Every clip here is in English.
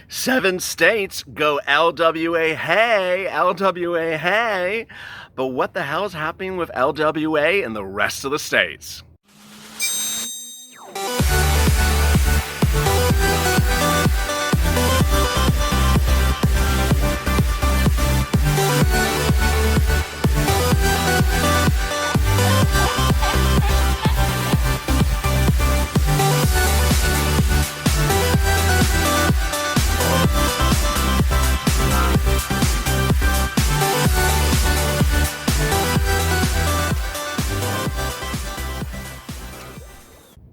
7 states go LWA, hey, LWA, hey. But what the hell is happening with LWA and the rest of the states?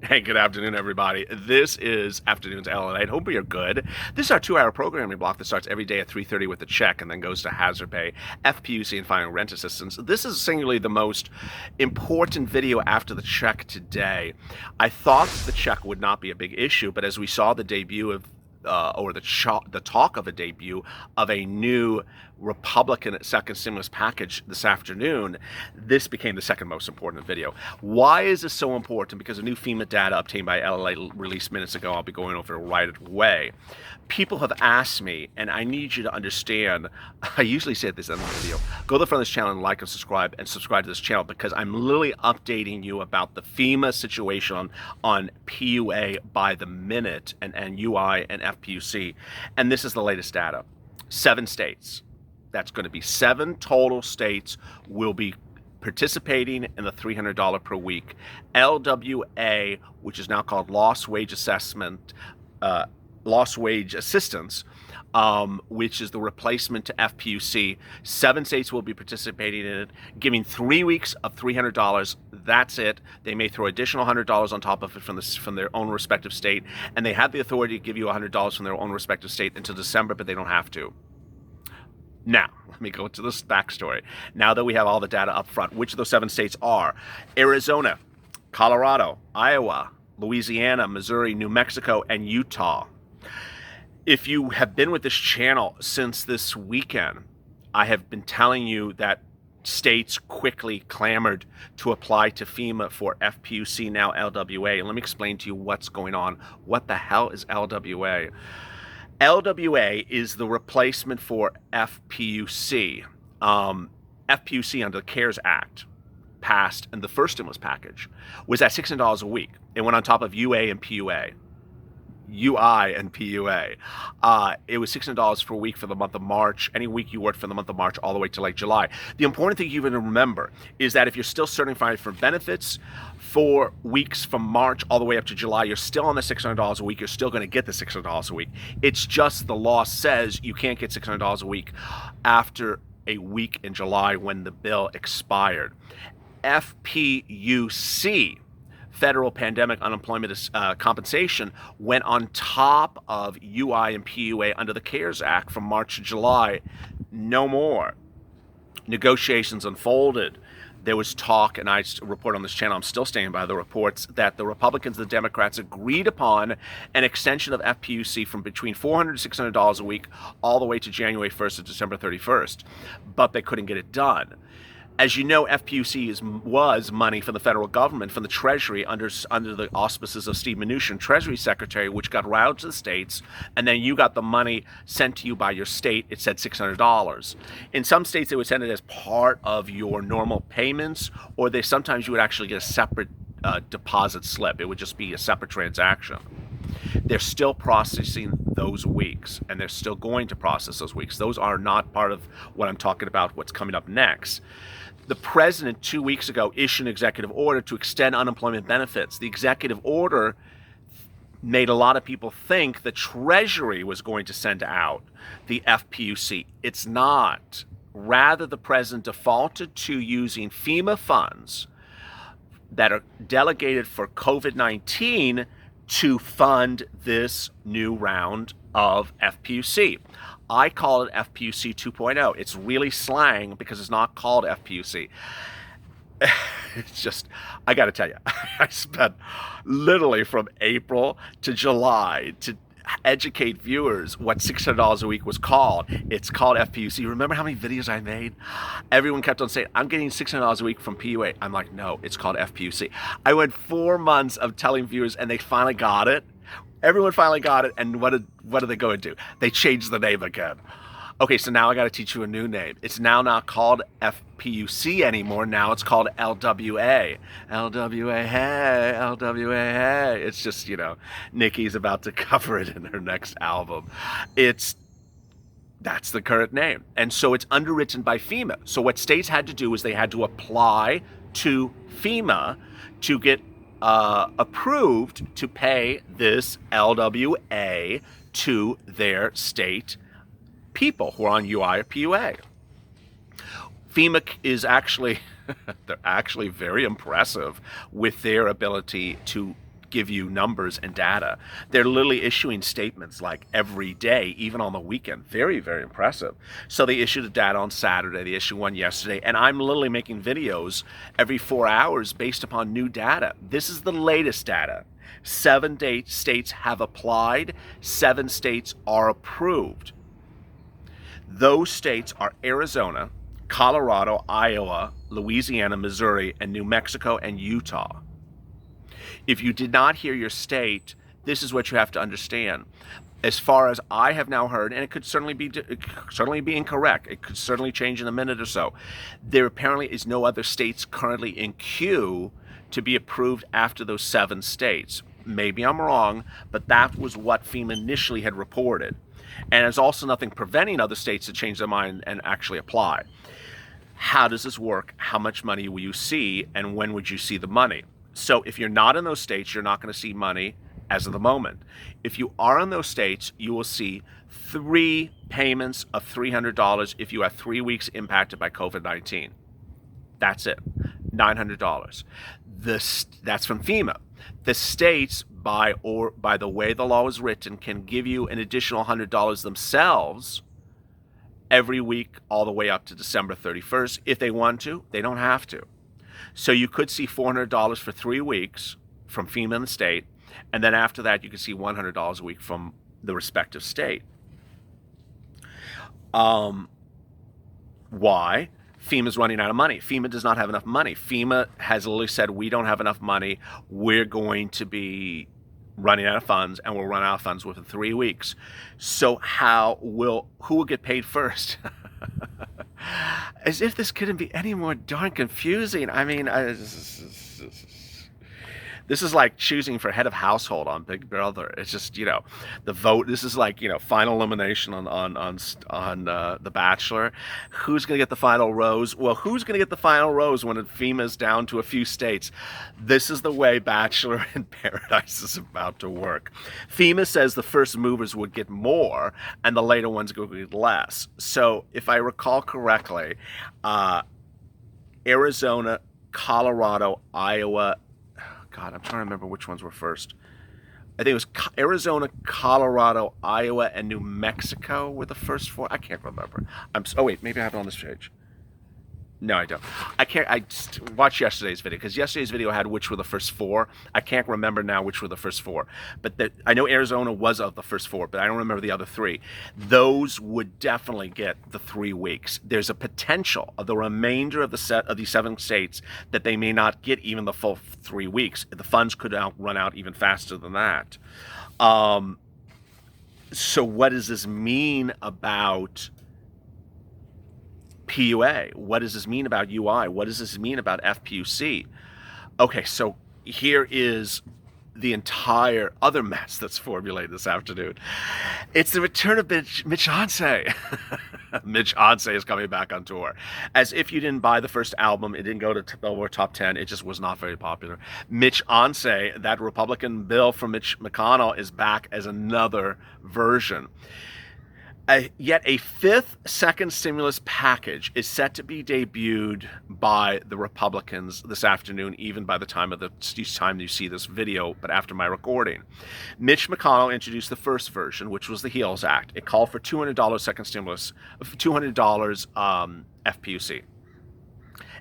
Hey, good afternoon, everybody. This is Afternoons LLA. Hope you're good. This is our 2-hour programming block that starts every day at 3:30 with a check and then goes to hazard pay, FPUC, and final rent assistance. This is singularly the most important video after the check today. I thought the check would not be a big issue, but as we saw the debut of the talk of a debut of a new Republican second stimulus package this afternoon, this became the second most important video. Why is this so important? Because of new FEMA data obtained by LLA released minutes ago. I'll be going over it right away. People have asked me, and I need you to understand, I usually say this in the video, go to the front of this channel and like and subscribe to this channel, because I'm literally updating you about the FEMA situation on PUA by the minute, and UI and FPUC. And this is the latest data. 7 states. That's going to be 7 total states will be participating in the $300 per week. LWA, which is now called Lost Wage Assistance, which is the replacement to FPUC. 7 states will be participating in it, giving 3 weeks of $300. That's it. They may throw additional $100 on top of it from their own respective state, and they have the authority to give you $100 from their own respective state until December, but they don't have to. Now, let me go to this backstory. Now that we have all the data up front, which of those 7 states are? Arizona, Colorado, Iowa, Louisiana, Missouri, New Mexico, and Utah. If you have been with this channel since this weekend, I have been telling you that states quickly clamored to apply to FEMA for FPUC, now LWA. And let me explain to you what's going on. What the hell is LWA? LWA is the replacement for FPUC. FPUC under the CARES Act passed, and the first stimulus package was at $600 a week. It went on top of UI and PUA. It was $600 per week for the month of March. Any week you worked for the month of March all the way to like July. The important thing you even remember is that if you're still certified for benefits for weeks from March all the way up to July, you're still on the $600 a week. You're still going to get the $600 a week. It's just the law says you can't get $600 a week after a week in July when the bill expired. FPUC, Federal Pandemic Unemployment Compensation, went on top of UI and PUA under the CARES Act from March to July. No more. Negotiations unfolded. There was talk, and I report on this channel, I'm still standing by the reports, that the Republicans and the Democrats agreed upon an extension of FPUC from between $400 and $600 a week all the way to January 1st to December 31st, but they couldn't get it done. As you know, FPUC was money from the federal government, from the Treasury, under the auspices of Steve Mnuchin, Treasury Secretary, which got routed to the states, and then you got the money sent to you by your state. It said $600. In some states, they would send it as part of your normal payments, or sometimes you would actually get a separate deposit slip. It would just be a separate transaction. They're still processing those weeks, and they're still going to process those weeks. Those are not part of what I'm talking about, what's coming up next. The president 2 weeks ago issued an executive order to extend unemployment benefits. The executive order made a lot of people think the Treasury was going to send out the FPUC. It's not. Rather, the president defaulted to using FEMA funds that are delegated for COVID-19 to fund this new round of FPUC. I call it FPUC 2.0. It's really slang because it's not called FPUC. It's just, I got to tell you, I spent literally from April to July to educate viewers what $600 a week was called. It's called FPUC. Remember how many videos I made? Everyone kept on saying, I'm getting $600 a week from PUA. I'm like, no, it's called FPUC. I went 4 months of telling viewers, and they finally got it. Everyone finally got it, and what did they go and do? They changed the name again. Okay, so now I got to teach you a new name. It's now not called FPUC anymore. Now it's called LWA. LWA, hey, LWA, hey. It's just, Nikki's about to cover it in her next album. That's the current name. And so it's underwritten by FEMA. So what states had to do is they had to apply to FEMA to get approved to pay this LWA to their state people who are on UI or PUA. FEMA is actually, they're actually very impressive with their ability to give you numbers and data. They're literally issuing statements like every day, even on the weekend. Very, very impressive. So they issued a data on Saturday, they issued one yesterday, and I'm literally making videos every 4 hours based upon new data. This is the latest data. 7 states have applied, 7 states are approved. Those states are Arizona, Colorado, Iowa, Louisiana, Missouri, and New Mexico and Utah. If you did not hear your state, this is what you have to understand. As far as I have now heard, and it could certainly be incorrect, it could certainly change in a minute or so, there apparently is no other states currently in queue to be approved after those 7 states. Maybe I'm wrong, but that was what FEMA initially had reported. And there's also nothing preventing other states to change their mind and actually apply. How does this work? How much money will you see? And when would you see the money? So if you're not in those states, you're not going to see money as of the moment. If you are in those states, you will see 3 payments of $300 if you have 3 weeks impacted by COVID-19. That's it, $900. That's from FEMA. The states, by the way the law is written, can give you an additional $100 themselves every week all the way up to December 31st. If they want to, they don't have to. So you could see $400 for 3 weeks from FEMA and the state, and then after that you could see $100 a week from the respective state. Why? FEMA's running out of money. FEMA does not have enough money. FEMA has literally said, we don't have enough money. We're going to be running out of funds, and we'll run out of funds within 3 weeks. So who will get paid first? As if this couldn't be any more darn confusing. I mean, this is like choosing for head of household on Big Brother. It's just, the vote. This is like, final elimination on The Bachelor. Who's going to get the final rose? Well, who's going to get the final rose when FEMA's down to a few states? This is the way Bachelor in Paradise is about to work. FEMA says the first movers would get more and the later ones would get less. So if I recall correctly, Arizona, Colorado, Iowa, God, I'm trying to remember which ones were first. I think it was Arizona, Colorado, Iowa, and New Mexico were the first 4. I can't remember. Oh wait, maybe I have it on this page. No, I don't. I can't. I just watched yesterday's video because yesterday's video had which were the first 4. I can't remember now which were the first 4. But I know Arizona was of the first 4, but I don't remember the other 3. Those would definitely get the 3 weeks. There's a potential of the remainder of these 7 states that they may not get even the full 3 weeks. The funds could run out even faster than that. So what does this mean about PUA? What does this mean about UI? What does this mean about FPUC? Okay, so here is the entire other mess that's formulated this afternoon. It's the return of MITCH'ONCYE. MITCH'ONCYE is coming back on tour. As if you didn't buy the first album, it didn't go to Billboard Top 10, it just was not very popular. MITCH'ONCYE, that Republican bill from Mitch McConnell, is back as another version. Yet a 5th second stimulus package is set to be debuted by the Republicans this afternoon, even by the time you see this video, but after my recording. Mitch McConnell introduced the first version, which was the HEALS Act. It called for $200 second stimulus, $200 FPUC.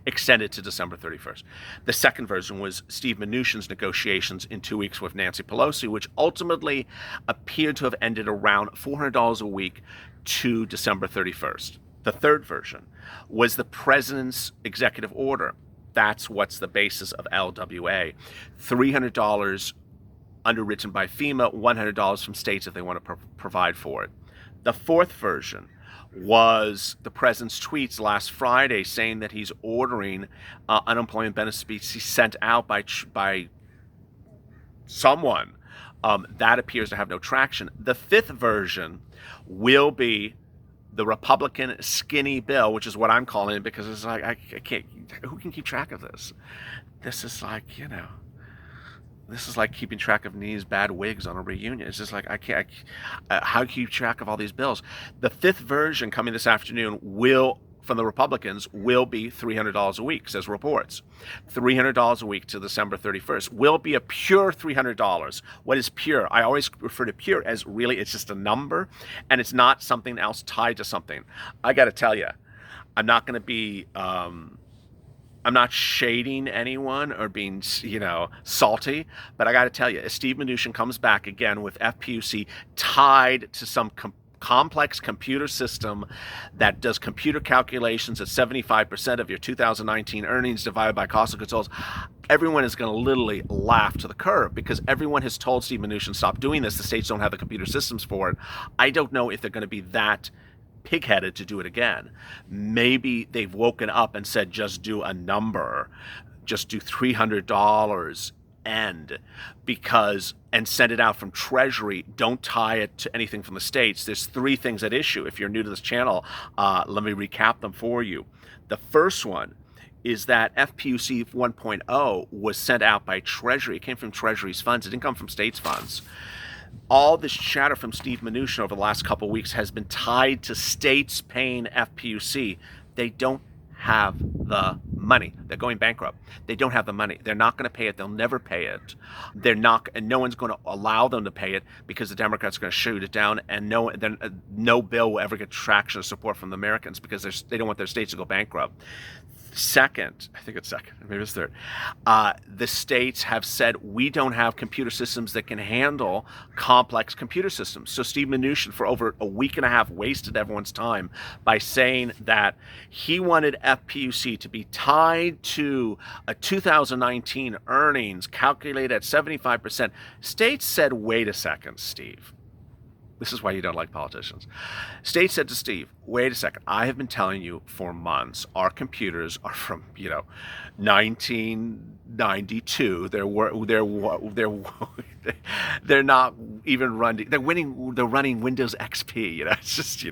Extended to December 31st. The second version was Steve Mnuchin's negotiations in 2 weeks with Nancy Pelosi, which ultimately appeared to have ended around $400 a week to December 31st. The third version was the president's executive order. That's what's the basis of LWA. $300 underwritten by FEMA, $100 from states if they want to provide for it. The fourth version was the president's tweets last Friday saying that he's ordering unemployment benefits be sent out by someone. That appears to have no traction. The fifth version will be the Republican skinny bill, which is what I'm calling it, because it's like, I can't, who can keep track of this? This is like, this is like keeping track of Nee's bad wigs on a reunion. It's just like, how do you keep track of all these bills? The fifth version coming this afternoon from the Republicans, will be $300 a week, says reports. $300 a week to December 31st will be a pure $300. What is pure? I always refer to pure as really it's just a number, and it's not something else tied to something. I got to tell you, I'm not going to be, I'm not shading anyone or being, salty, but I got to tell you, as Steve Mnuchin comes back again with FPUC tied to some complex computer system that does computer calculations at 75% of your 2019 earnings divided by cost of goods sold, everyone is going to literally laugh to the curb, because everyone has told Steve Mnuchin, stop doing this. The states don't have the computer systems for it. I don't know if they're going to be that pig-headed to do it again. Maybe they've woken up and said, just do a number, just do $300 and send it out from Treasury. Don't tie it to anything from the states. There's three things at issue. If you're new to this channel, let me recap them for you. The first one is that FPUC 1.0 was sent out by Treasury. It came from Treasury's funds. It didn't come from states' funds. All this chatter from Steve Mnuchin over the last couple of weeks has been tied to states paying FPUC. They don't have the money. They're going bankrupt. They don't have the money. They're not going to pay it. They'll never pay it. They're not, and no one's going to allow them to pay it, because the Democrats are going to shoot it down, and no bill will ever get traction or support from the Americans, because they don't want their states to go bankrupt. Second, I think it's second, maybe it's third, the states have said we don't have computer systems that can handle complex computer systems. So Steve Mnuchin, for over a week and a half, wasted everyone's time by saying that he wanted FPUC to be tied to a 2019 earnings calculated at 75%. States said, wait a second, Steve. This is why you don't like politicians. State said to Steve, wait a second, I have been telling you for months, our computers are from, 1992. They're not even running, they're running Windows XP, it's just,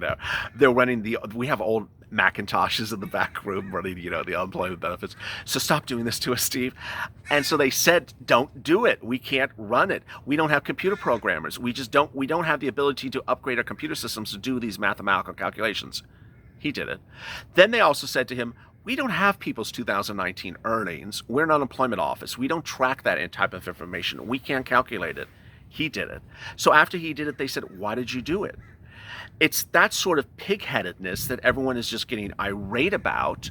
they're running we have old Macintoshes in the back room running, the unemployment benefits. So stop doing this to us, Steve. And so they said, don't do it. We can't run it. We don't have computer programmers. We don't have the ability to upgrade our computer systems to do these mathematical calculations. He did it. Then they also said to him, we don't have people's 2019 earnings. We're an unemployment office. We don't track that type of information. We can't calculate it. He did it. So after he did it, they said, why did you do it? It's that sort of pig-headedness that everyone is just getting irate about,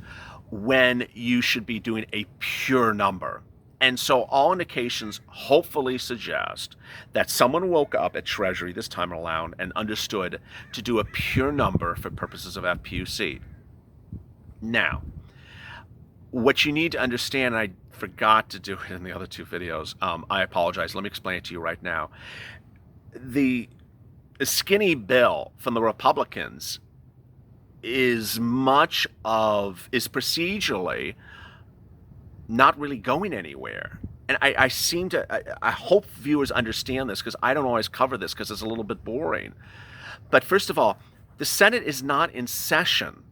when you should be doing a pure number. And so all indications hopefully suggest that someone woke up at Treasury this time around and understood to do a pure number for purposes of FPUC. Now, what you need to understand, I forgot to do it in the other two videos, I apologize, let me explain it to you right now. The skinny bill from the Republicans is procedurally not really going anywhere. And I hope viewers understand this, because I don't always cover this because it's a little bit boring. But first of all, the Senate is not in session.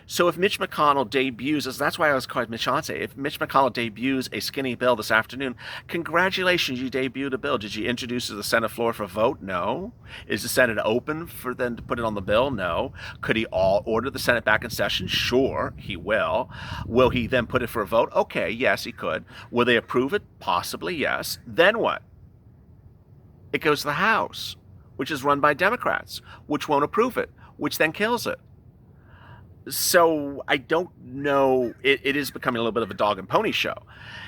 So if Mitch McConnell debuts, that's why I was called MITCH'ONCYE, if Mitch McConnell debuts a skinny bill this afternoon, congratulations, you debuted a bill. Did you introduce it to the Senate floor for a vote? No. Is the Senate open for them to put it on the bill? No. Could he order the Senate back in session? Sure, he will. Will he then put it for a vote? Okay, yes, he could. Will they approve it? Possibly, yes. Then what? It goes to the House, which is run by Democrats, which won't approve it, which then kills it. So I don't know, it is becoming a little bit of a dog and pony show.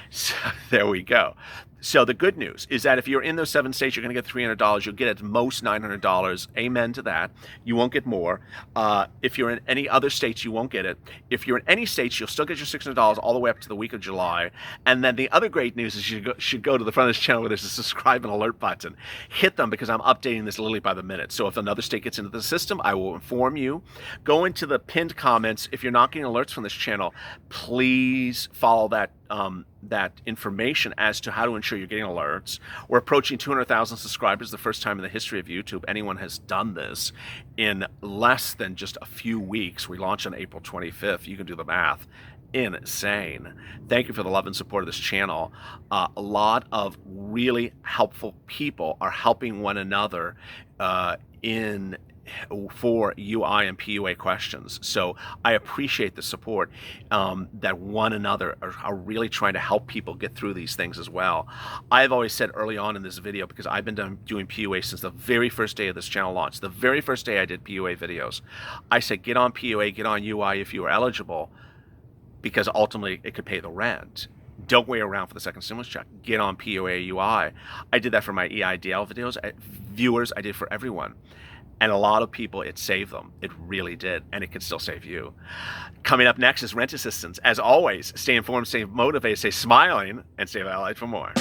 So there we go. So the good news is that if you're in those 7 states, you're going to get $300. You'll get at most $900. Amen to that. You won't get more. If you're in any other states, you won't get it. If you're in any states, you'll still get your $600 all the way up to the week of July. And then the other great news is you should go to the front of this channel where there's a subscribe and alert button. Hit them because I'm updating this literally by the minute. So if another state gets into the system, I will inform you. Go into the pinned comments. If you're not getting alerts from this channel, please follow that information as to how to ensure you're getting alerts. We're approaching 200,000 subscribers, the first time in the history of YouTube anyone has done this in less than just a few weeks. We launched on April 25th. You can do the math. Insane. Thank you for the love and support of this channel. A lot of really helpful people are helping one another for UI and PUA questions. So I appreciate the support that one another are really trying to help people get through these things as well. I've always said early on in this video, because I've been doing PUA since the very first day of this channel launch, the very first day I did PUA videos, I said get on PUA, get on UI if you are eligible, because ultimately it could pay the rent. Don't wait around for the second stimulus check. Get on PUA UI. I did that for my EIDL videos. Viewers, I did for everyone. And a lot of people, it saved them. It really did. And it can still save you. Coming up next is rent assistance. As always, stay informed, stay motivated, stay smiling, and stay LALATE for more.